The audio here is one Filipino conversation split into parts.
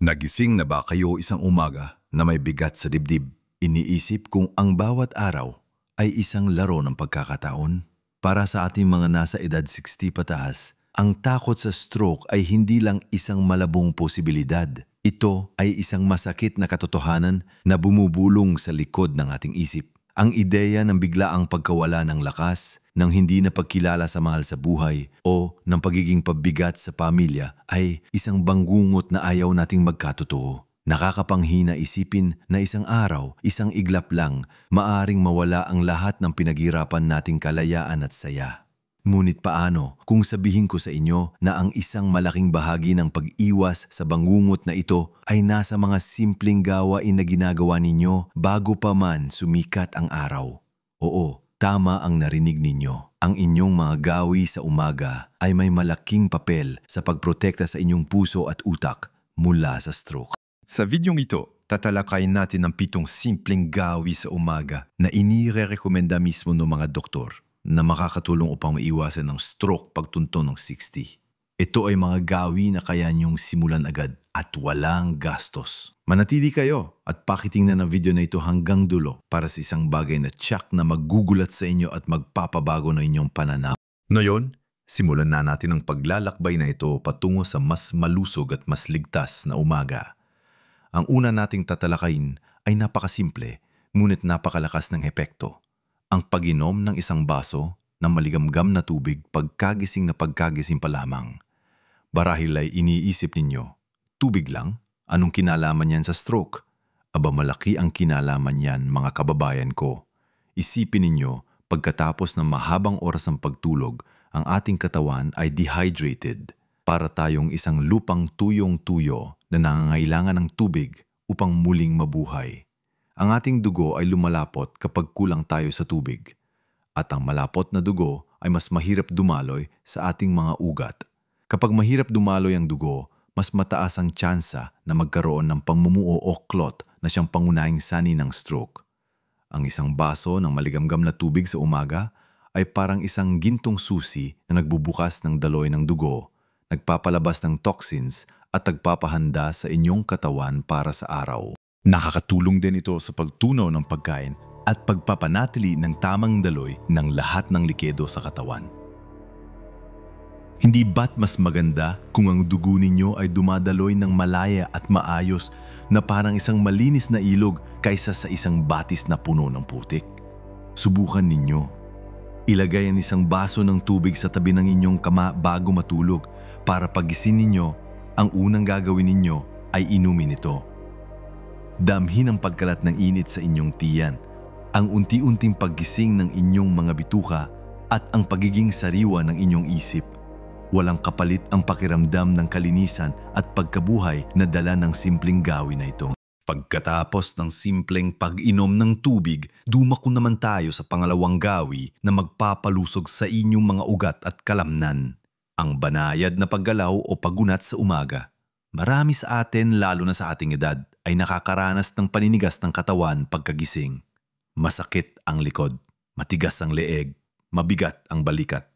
Nagising na ba kayo isang umaga na may bigat sa dibdib? Iniisip kung ang bawat araw ay isang laro ng pagkakataon? Para sa ating mga nasa edad 60 pataas, ang takot sa stroke ay hindi lang isang malabong posibilidad. Ito ay isang masakit na katotohanan na bumubulong sa likod ng ating isip. Ang ideya ng biglaang pagkawala ng lakas, ng hindi na pagkilala sa mahal sa buhay o ng pagiging pabigat sa pamilya ay isang banggungot na ayaw nating magkatotoo. Nakakapanghina isipin na isang araw, isang iglap lang, maaring mawala ang lahat ng pinaghirapan nating kalayaan at saya. Ngunit paano kung sabihin ko sa inyo na ang isang malaking bahagi ng pag-iwas sa bangungot na ito ay nasa mga simpleng gawain na ginagawa ninyo bago pa man sumikat ang araw? Oo, tama ang narinig ninyo. Ang inyong mga gawi sa umaga ay may malaking papel sa pagprotekta sa inyong puso at utak mula sa stroke. Sa videong ito, tatalakayin natin ang 7 simpleng gawi sa umaga na inirekomenda mismo ng mga doktor na makakatulong upang maiwasan ng stroke pagtunto ng 60. Ito ay mga gawi na kaya niyong simulan agad at walang gastos. Manatili kayo at pakitingnan ang video na ito hanggang dulo para sa isang bagay na tiyak na maggugulat sa inyo at magpapabago ng inyong pananaw. Ngayon, simulan na natin ang paglalakbay na ito patungo sa mas malusog at mas ligtas na umaga. Ang una nating tatalakayin ay napakasimple ngunit napakalakas ng epekto. Ang pag-inom ng isang baso ng maligamgam na tubig pagkagising pa lamang. Barahil ay iniisip ninyo, tubig lang? Anong kinalaman yan sa stroke? Aba, malaki ang kinalaman yan, mga kababayan ko. Isipin ninyo, pagkatapos ng mahabang oras ng pagtulog, ang ating katawan ay dehydrated. Para tayong isang lupang tuyong-tuyo na nangangailangan ng tubig upang muling mabuhay. Ang ating dugo ay lumalapot kapag kulang tayo sa tubig. At ang malapot na dugo ay mas mahirap dumaloy sa ating mga ugat. Kapag mahirap dumaloy ang dugo, mas mataas ang tsansa na magkaroon ng pangmumuo o clot na siyang pangunahing sanhi ng stroke. Ang isang baso ng maligamgam na tubig sa umaga ay parang isang gintong susi na nagbubukas ng daloy ng dugo, nagpapalabas ng toxins at nagpapahanda sa inyong katawan para sa araw. Nakakatulong din ito sa pagtunaw ng pagkain at pagpapanatili ng tamang daloy ng lahat ng likido sa katawan. Hindi ba't mas maganda kung ang dugo ninyo ay dumadaloy ng malaya at maayos na parang isang malinis na ilog kaysa sa isang batis na puno ng putik? Subukan ninyo. Ilagay ang isang baso ng tubig sa tabi ng inyong kama bago matulog para pagising ninyo, ang unang gagawin ninyo ay inumin ito. Damhin ang pagkalat ng init sa inyong tiyan, ang unti-unting paggising ng inyong mga bituka at ang pagiging sariwa ng inyong isip. Walang kapalit ang pakiramdam ng kalinisan at pagkabuhay na dala ng simpleng gawi na ito. Pagkatapos ng simpleng pag-inom ng tubig, dumako naman tayo sa pangalawang gawi na magpapalusog sa inyong mga ugat at kalamnan. Ang banayad na paggalaw o pagunat sa umaga. Marami sa atin, lalo na sa ating edad, ay nakakaranas ng paninigas ng katawan pagkagising. Masakit ang likod, matigas ang leeg, mabigat ang balikat.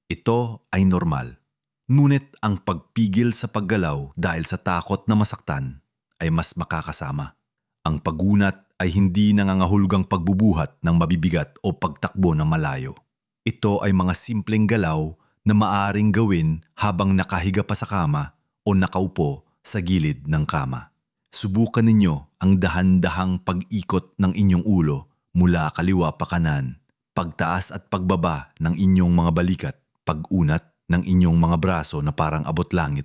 Ito ay normal. Ngunit ang pagpigil sa paggalaw dahil sa takot na masaktan ay mas makakasama. Ang pagunat ay hindi nangangahulugang pagbubuhat ng mabibigat o pagtakbo ng malayo. Ito ay mga simpleng galaw na maaaring gawin habang nakahiga pa sa kama o nakaupo sa gilid ng kama. Subukan ninyo ang dahan-dahang pag-ikot ng inyong ulo mula kaliwa pa kanan, pagtaas at pagbaba ng inyong mga balikat, pag-unat ng inyong mga braso na parang abot langit,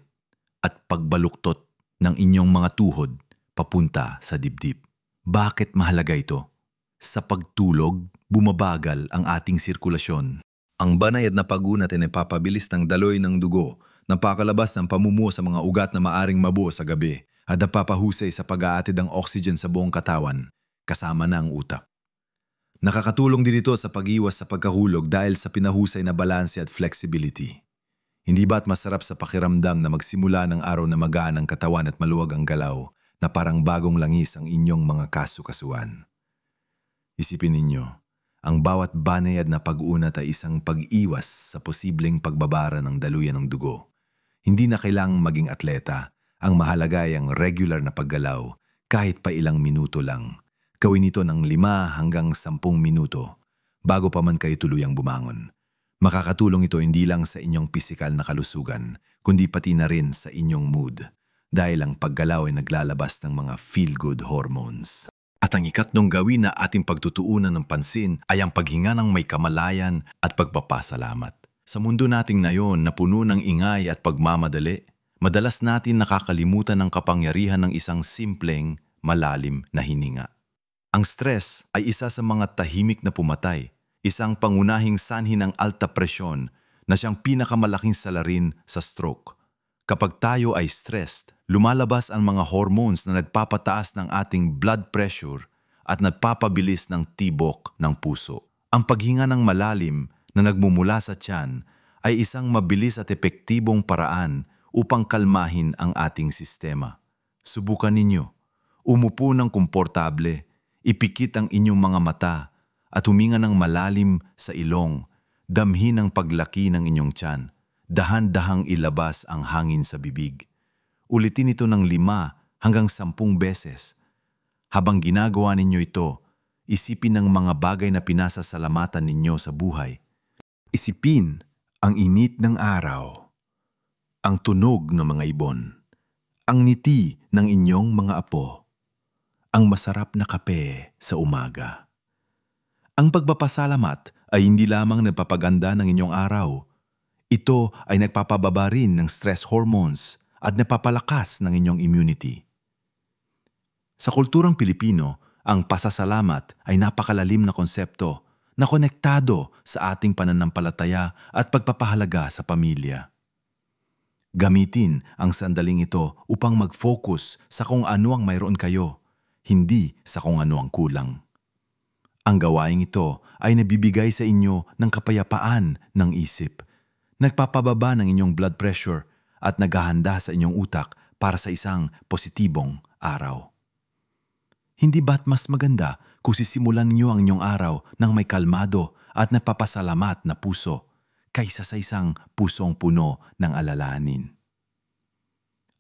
at pagbaluktot ng inyong mga tuhod papunta sa dibdib. Bakit mahalaga ito? Sa pagtulog, bumabagal ang ating sirkulasyon. Ang banayad na pagunat ay napapabilis ng daloy ng dugo, napakalabas ng pamumuo sa mga ugat na maaring mabuo sa gabi, at napapahusay sa pag-aatid ng oxygen sa buong katawan, kasama na ang utak. Nakakatulong din ito sa pag-iwas sa pagkahulog dahil sa pinahusay na balanse at flexibility. Hindi ba't masarap sa pakiramdam na magsimula ng araw na magaan ang katawan at maluwag ang galaw na parang bagong langis ang inyong mga kasu-kasuan? Isipin ninyo, ang bawat banayad na pag-unat ay isang pag-iwas sa posibleng pagbabara ng daluyan ng dugo. Hindi na kailangang maging atleta. Ang mahalaga ay ang regular na paggalaw, kahit pa ilang minuto lang. Gawin ito ng 5 hanggang 10 minuto bago pa man kayo tuluyang bumangon. Makakatulong ito hindi lang sa inyong pisikal na kalusugan, kundi pati na rin sa inyong mood. Dahil ang paggalaw ay naglalabas ng mga feel-good hormones. At ang ikatlong gawin na ating pagtutuunan ng pansin ay ang paghinga ng may kamalayan at pagpapasalamat. Sa mundo nating ngayon na puno ng ingay at pagmamadali, madalas natin nakakalimutan ang kapangyarihan ng isang simpleng, malalim na hininga. Ang stress ay isa sa mga tahimik na pumatay, isang pangunahing sanhi ng alta presyon na siyang pinakamalaking salarin sa stroke. Kapag tayo ay stressed, lumalabas ang mga hormones na nagpapataas ng ating blood pressure at nagpapabilis ng tibok ng puso. Ang paghinga ng malalim na nagmumula sa tiyan ay isang mabilis at epektibong paraan upang kalmahin ang ating sistema. Subukan ninyo. Umupo ng komportable, ipikit ang inyong mga mata at huminga ng malalim sa ilong, damhin ang paglaki ng inyong tiyan. Dahan-dahang ilabas ang hangin sa bibig. Ulitin ito ng 5 hanggang 10 beses. Habang ginagawa ninyo ito, isipin ang mga bagay na pinasasalamatan ninyo sa buhay. Isipin ang init ng araw, ang tunog ng mga ibon, ang ngiti ng inyong mga apo, ang masarap na kape sa umaga. Ang pagpapasalamat ay hindi lamang nagpapaganda ng inyong araw. Ito ay nagpapababa rin ng stress hormones at napapalakas ng inyong immunity. Sa kulturang Pilipino, ang pasasalamat ay napakalalim na konsepto na konektado sa ating pananampalataya at pagpapahalaga sa pamilya. Gamitin ang sandaling ito upang mag-focus sa kung ano ang mayroon kayo, hindi sa kung ano ang kulang. Ang gawaing ito ay nabibigay sa inyo ng kapayapaan ng isip, nagpapababa ng inyong blood pressure at naghahanda sa inyong utak para sa isang positibong araw. Hindi ba't mas maganda kung sisimulan niyo ang inyong araw ng may kalmado at napapasalamat na puso kaysa sa isang pusong puno ng alalahanin?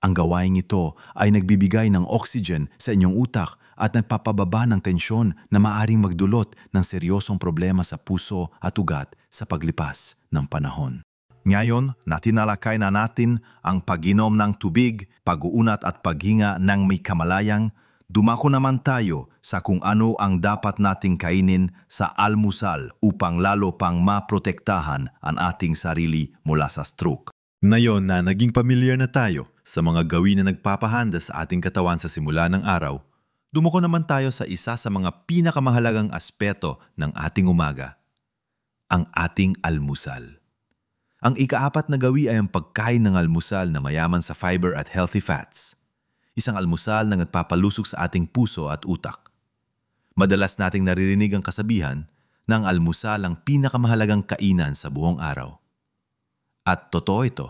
Ang gawaing ito ay nagbibigay ng oxygen sa inyong utak at nagpapababa ng tensyon na maaring magdulot ng seryosong problema sa puso at ugat sa paglipas ng panahon. Ngayon, natinalakay na natin ang pag-inom ng tubig, pag-uunat at paghinga ng may kamalayang. Dumako naman tayo sa kung ano ang dapat nating kainin sa almusal upang lalo pang maprotektahan ang ating sarili mula sa stroke. Ngayon na naging pamilyar na tayo sa mga gawin na nagpapahanda sa ating katawan sa simula ng araw, dumako naman tayo sa isa sa mga pinakamahalagang aspeto ng ating umaga, ang ating almusal. Ang ika-4 na gawi ay ang pagkain ng almusal na mayaman sa fiber at healthy fats. Isang almusal na nagpapalusog sa ating puso at utak. Madalas nating naririnig ang kasabihan na ang almusal ang pinakamahalagang kainan sa buong araw. At totoo ito,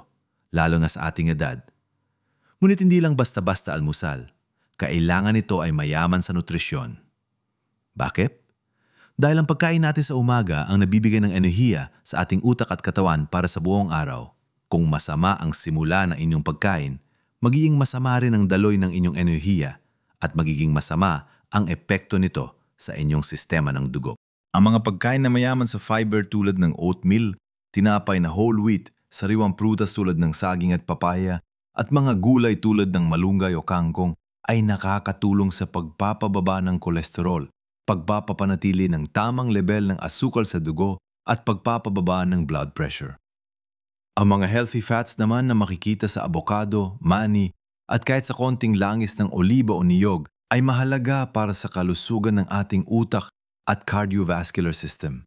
lalo na sa ating edad. Ngunit hindi lang basta-basta almusal, kailangan ito ay mayaman sa nutrisyon. Bakit? Dahil ang pagkain natin sa umaga ang nabibigay ng enerhiya sa ating utak at katawan para sa buong araw. Kung masama ang simula ng inyong pagkain, magiging masama rin ang daloy ng inyong enerhiya at magiging masama ang epekto nito sa inyong sistema ng dugo. Ang mga pagkain na mayaman sa fiber tulad ng oatmeal, tinapay na whole wheat, sariwang prutas tulad ng saging at papaya, at mga gulay tulad ng malunggay o kangkong ay nakakatulong sa pagpapababa ng kolesterol, pagpapapanatili ng tamang level ng asukal sa dugo at pagpapababa ng blood pressure. Ang mga healthy fats naman na makikita sa abokado, mani at kahit sa konting langis ng oliba o niyog ay mahalaga para sa kalusugan ng ating utak at cardiovascular system.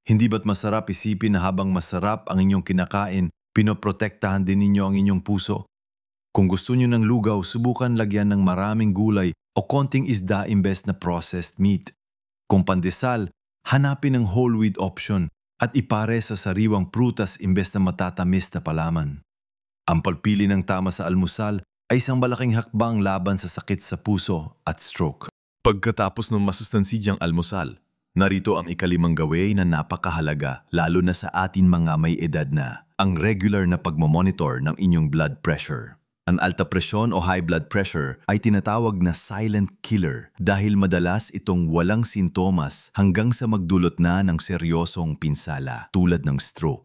Hindi ba't masarap isipin na habang masarap ang inyong kinakain, pinoprotektahan din ninyo ang inyong puso? Kung gusto niyo ng lugaw, subukan lagyan ng maraming gulay o konting isda imbes na processed meat. Kung pandesal, hanapin ang whole wheat option at ipare sa sariwang prutas imbes na matatamis na palaman. Ang pagpili ng tama sa almusal ay isang malaking hakbang laban sa sakit sa puso at stroke. Pagkatapos ng masustansidyang almusal, narito ang ika-5 gawi na napakahalaga lalo na sa atin mga may edad na, ang regular na pagmamonitor ng inyong blood pressure. Ang alta presyon o high blood pressure ay tinatawag na silent killer dahil madalas itong walang sintomas hanggang sa magdulot na ng seryosong pinsala tulad ng stroke.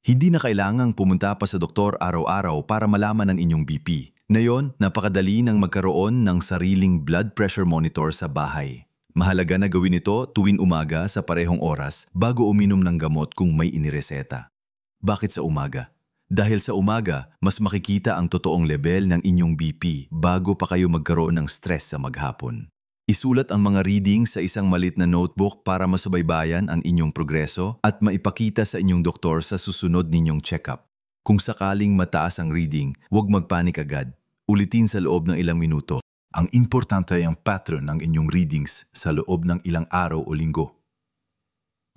Hindi na kailangang pumunta pa sa doktor araw-araw para malaman ang inyong BP. Ngayon, napakadali nang magkaroon ng sariling blood pressure monitor sa bahay. Mahalaga na gawin ito tuwing umaga sa parehong oras bago uminom ng gamot kung may inireseta. Bakit sa umaga? Dahil sa umaga, mas makikita ang totoong level ng inyong BP bago pa kayo magkaroon ng stress sa maghapon. Isulat ang mga reading sa isang malit na notebook para masubaybayan ang inyong progreso at maipakita sa inyong doktor sa susunod ninyong check-up. Kung sakaling mataas ang reading, huwag magpanik agad. Ulitin sa loob ng ilang minuto. Ang importante ay ang pattern ng inyong readings sa loob ng ilang araw o linggo.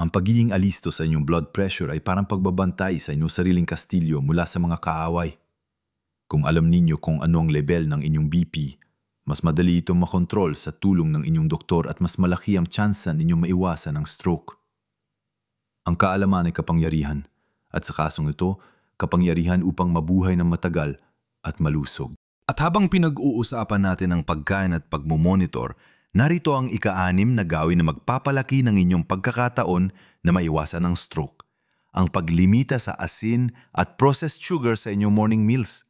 Ang pagiging alisto sa inyong blood pressure ay parang pagbabantay sa inyong sariling kastilyo mula sa mga kaaway. Kung alam ninyo kung ano ang level ng inyong BP, mas madali itong makontrol sa tulong ng inyong doktor at mas malaki ang tsansa ninyong maiwasan ang stroke. Ang kaalaman ay kapangyarihan, at sa kasong ito, kapangyarihan upang mabuhay ng matagal at malusog. At habang pinag-uusapan natin ang pagkain at pagmumonitor, narito ang ika-6 na gawin na magpapalaki ng inyong pagkakataon na maiwasan ang stroke. Ang paglimita sa asin at processed sugar sa inyong morning meals.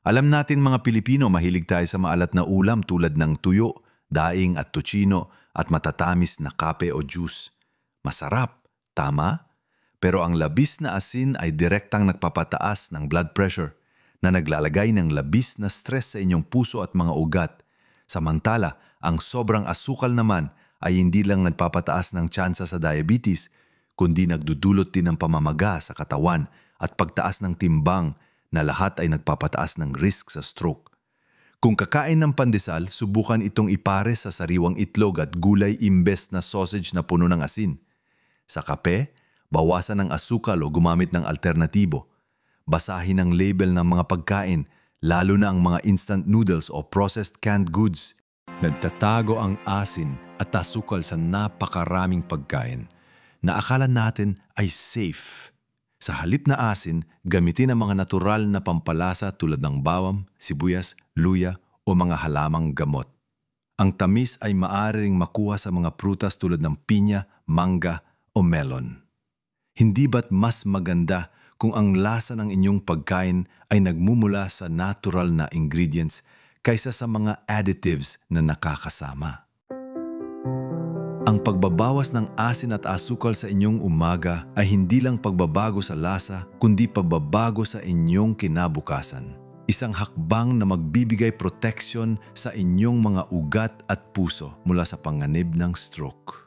Alam natin mga Pilipino mahilig tayo sa maalat na ulam tulad ng tuyo, daing at tocino at matatamis na kape o juice. Masarap, tama? Pero ang labis na asin ay direktang nagpapataas ng blood pressure na naglalagay ng labis na stress sa inyong puso at mga ugat. Samantala, ang sobrang asukal naman ay hindi lang nagpapataas ng tsansa sa diabetes, kundi nagdudulot din ng pamamaga sa katawan at pagtaas ng timbang na lahat ay nagpapataas ng risk sa stroke. Kung kakain ng pandesal, subukan itong ipare sa sariwang itlog at gulay imbes na sausage na puno ng asin. Sa kape, bawasan ng asukal o gumamit ng alternatibo. Basahin ang label ng mga pagkain, lalo na ang mga instant noodles o processed canned goods. Nagtatago ang asin at asukal sa napakaraming pagkain na akala natin ay safe. Sa halip na asin, gamitin ang mga natural na pampalasa tulad ng bawang, sibuyas, luya o mga halamang gamot. Ang tamis ay maaaring makuha sa mga prutas tulad ng pinya, mangga o melon. Hindi ba't mas maganda kung ang lasa ng inyong pagkain ay nagmumula sa natural na ingredients kaysa sa mga additives na nakakasama? Ang pagbabawas ng asin at asukal sa inyong umaga ay hindi lang pagbabago sa lasa, kundi pagbabago sa inyong kinabukasan. Isang hakbang na magbibigay protection sa inyong mga ugat at puso mula sa panganib ng stroke.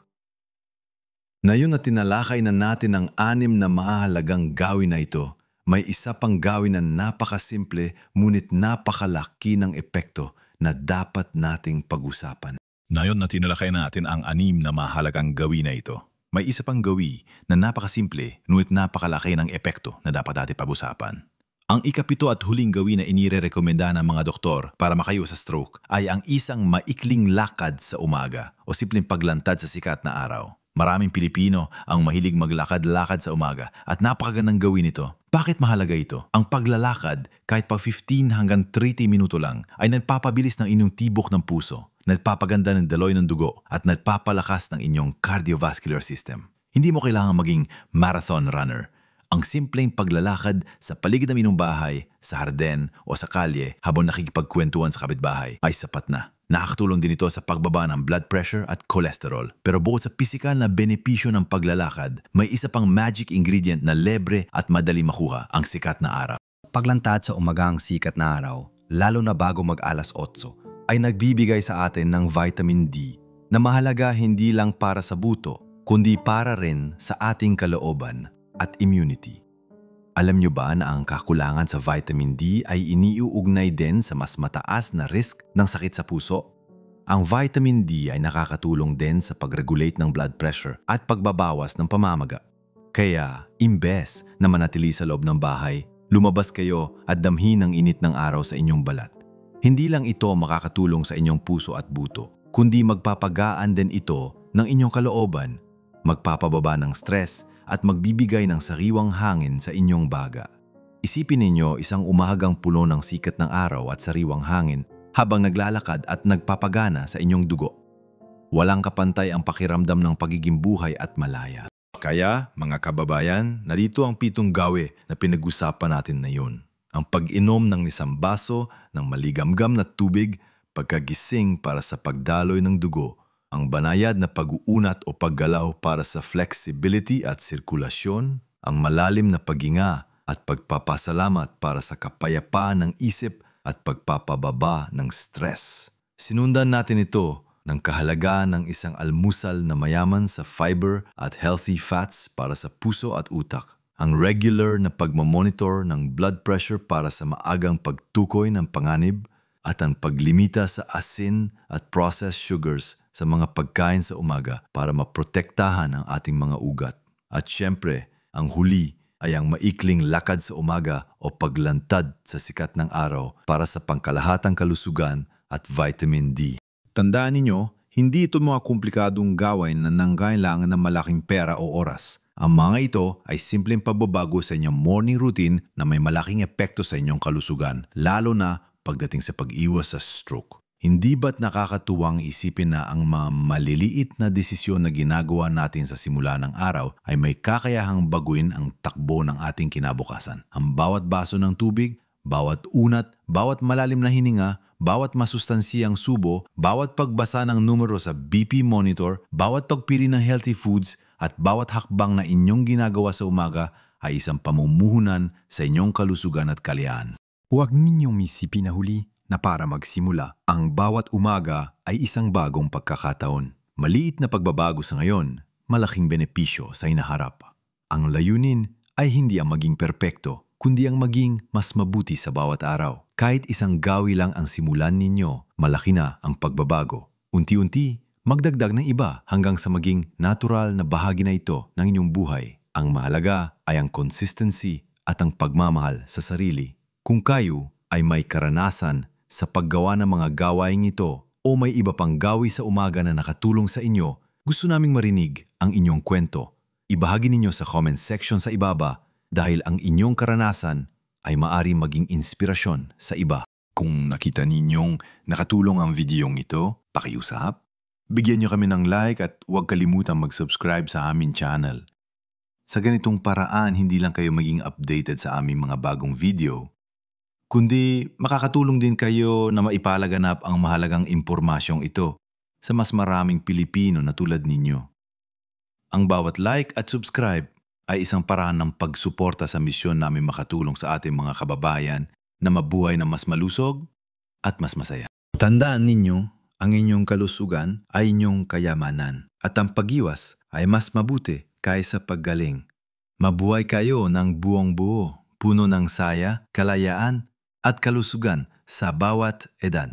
Ngayon na tinalakay na natin ang 6 na mahalagang gawin na ito, may isa pang gawin na napakasimple ngunit napakalaki ng epekto na dapat nating pag-usapan. Ngayon na tinalakay natin ang 6 na mahalagang gawin na ito, may isa pang gawi na napakasimple ngunit napakalaki ng epekto na dapat natin pag-usapan. Ang ika-7 at huling gawin na inirerekomenda ng mga doktor para makayo sa stroke ay ang isang maikling lakad sa umaga o simpleng paglantad sa sikat na araw. Maraming Pilipino ang mahilig maglakad-lakad sa umaga at napakagandang gawin ito. Bakit mahalaga ito? Ang paglalakad kahit pa 15 hanggang 30 minuto lang ay nagpapabilis ng inyong tibok ng puso, nagpapaganda ng daloy ng dugo at nagpapalakas ng inyong cardiovascular system. Hindi mo kailangan maging marathon runner. Ang simpleng paglalakad sa paligid ng inyong bahay, sa harden o sa kalye habang nakikipagkwentuhan sa kapitbahay ay sapat na. Nakakatulong din ito sa pagbaba ng blood pressure at cholesterol. Pero bukod sa pisikal na benepisyo ng paglalakad, may isa pang magic ingredient na libre at madali makuha, ang sikat na araw. Paglantad sa umagang sikat na araw, lalo na bago mag-alas 8, ay nagbibigay sa atin ng vitamin D na mahalaga hindi lang para sa buto, kundi para rin sa ating kalooban at immunity. Alam nyo ba na ang kakulangan sa vitamin D ay iniuugnay din sa mas mataas na risk ng sakit sa puso? Ang vitamin D ay nakakatulong din sa pag-regulate ng blood pressure at pagbabawas ng pamamaga. Kaya, imbes na manatili sa loob ng bahay, lumabas kayo at damhin ang init ng araw sa inyong balat. Hindi lang ito makakatulong sa inyong puso at buto, kundi magpapagaan din ito ng inyong kalooban, magpapababa ng stress at magbibigay ng sariwang hangin sa inyong baga. Isipin ninyo isang umagang puno ng sikat ng araw at sariwang hangin habang naglalakad at nagpapagana sa inyong dugo. Walang kapantay ang pakiramdam ng pagiging buhay at malaya. Kaya, mga kababayan, narito ang 7 gawe na pinag-usapan natin ngayon. Ang pag-inom ng isang baso ng maligamgam na tubig, pagkagising para sa pagdaloy ng dugo, ang banayad na pag-uunat o paggalaw para sa flexibility at sirkulasyon, ang malalim na paghinga at pagpapasalamat para sa kapayapaan ng isip at pagpapababa ng stress. Sinundan natin ito ng kahalagaan ng isang almusal na mayaman sa fiber at healthy fats para sa puso at utak. Ang regular na pagmamonitor ng blood pressure para sa maagang pagtukoy ng panganib at ang paglimita sa asin at processed sugars sa mga pagkain sa umaga para maprotektahan ang ating mga ugat. At syempre, ang huli ay ang maikling lakad sa umaga o paglantad sa sikat ng araw para sa pangkalahatang kalusugan at vitamin D. Tandaan ninyo, hindi ito mga komplikadong gawain na nangailangan ng malaking pera o oras. Ang mga ito ay simpleng pagbabago sa inyong morning routine na may malaking epekto sa inyong kalusugan, lalo na pagdating sa pag-iwas sa stroke. Hindi ba't nakakatuwang isipin na ang mga maliliit na desisyon na ginagawa natin sa simula ng araw ay may kakayahang baguhin ang takbo ng ating kinabukasan? Ang bawat baso ng tubig, bawat unat, bawat malalim na hininga, bawat masustansiyang subo, bawat pagbasa ng numero sa BP monitor, bawat pagpili ng healthy foods, at bawat hakbang na inyong ginagawa sa umaga ay isang pamumuhunan sa inyong kalusugan at kaliyahan. Huwag ninyong isipin na huli na para magsimula, ang bawat umaga ay isang bagong pagkakataon. Maliit na pagbabago sa ngayon, malaking benepisyo sa inaharap. Ang layunin ay hindi ang maging perpekto, kundi ang maging mas mabuti sa bawat araw. Kahit isang gawi lang ang simulan ninyo, malaki na ang pagbabago. Unti-unti, magdagdag ng iba hanggang sa maging natural na bahagi na ito ng inyong buhay. Ang mahalaga ay ang consistency at ang pagmamahal sa sarili. Kung kayo ay may karanasan sa paggawa ng mga gawaing ito o may iba pang gawi sa umaga na nakatulong sa inyo, gusto naming marinig ang inyong kwento. Ibahagi ninyo sa comment section sa ibaba dahil ang inyong karanasan ay maari maging inspirasyon sa iba. Kung nakita ninyong nakatulong ang videong ito, pakiusap. Bigyan niyo kami ng like at huwag kalimutang mag-subscribe sa aming channel. Sa ganitong paraan, hindi lang kayo maging updated sa aming mga bagong video, kundi makakatulong din kayo na maipalaganap ang mahalagang impormasyong ito sa mas maraming Pilipino na tulad ninyo. Ang bawat like at subscribe ay isang paraan ng pagsuporta sa misyon namin makatulong sa ating mga kababayan na mabuhay na mas malusog at mas masaya. Tandaan ninyo, ang inyong kalusugan ay inyong kayamanan at ang pag-iwas ay mas mabuti kaysa paggaling. Mabuhay kayo ng buong buo, puno ng saya, kalayaan at kalusugan sa bawat edad.